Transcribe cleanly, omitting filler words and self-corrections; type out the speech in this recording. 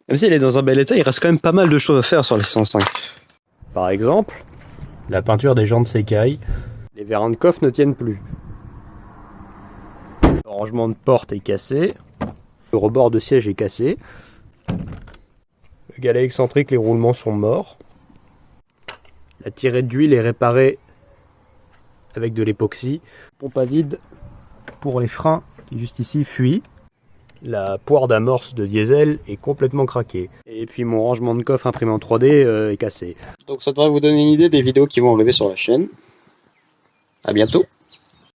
Même s'il est dans un bel état, il reste quand même pas mal de choses à faire sur la 605. Par exemple, la peinture des jantes s'écaille, les vérins de coffre ne tiennent plus. Le rangement de porte est cassé, le rebord de siège est cassé, le galet excentrique, les roulements sont morts, la tirette d'huile est réparée avec de l'époxy, pompe à vide pour les freins qui juste ici fuient. La poire d'amorce de diesel est complètement craquée. Et puis mon rangement de coffre imprimé en 3D est cassé. Donc ça devrait vous donner une idée des vidéos qui vont arriver sur la chaîne. À bientôt.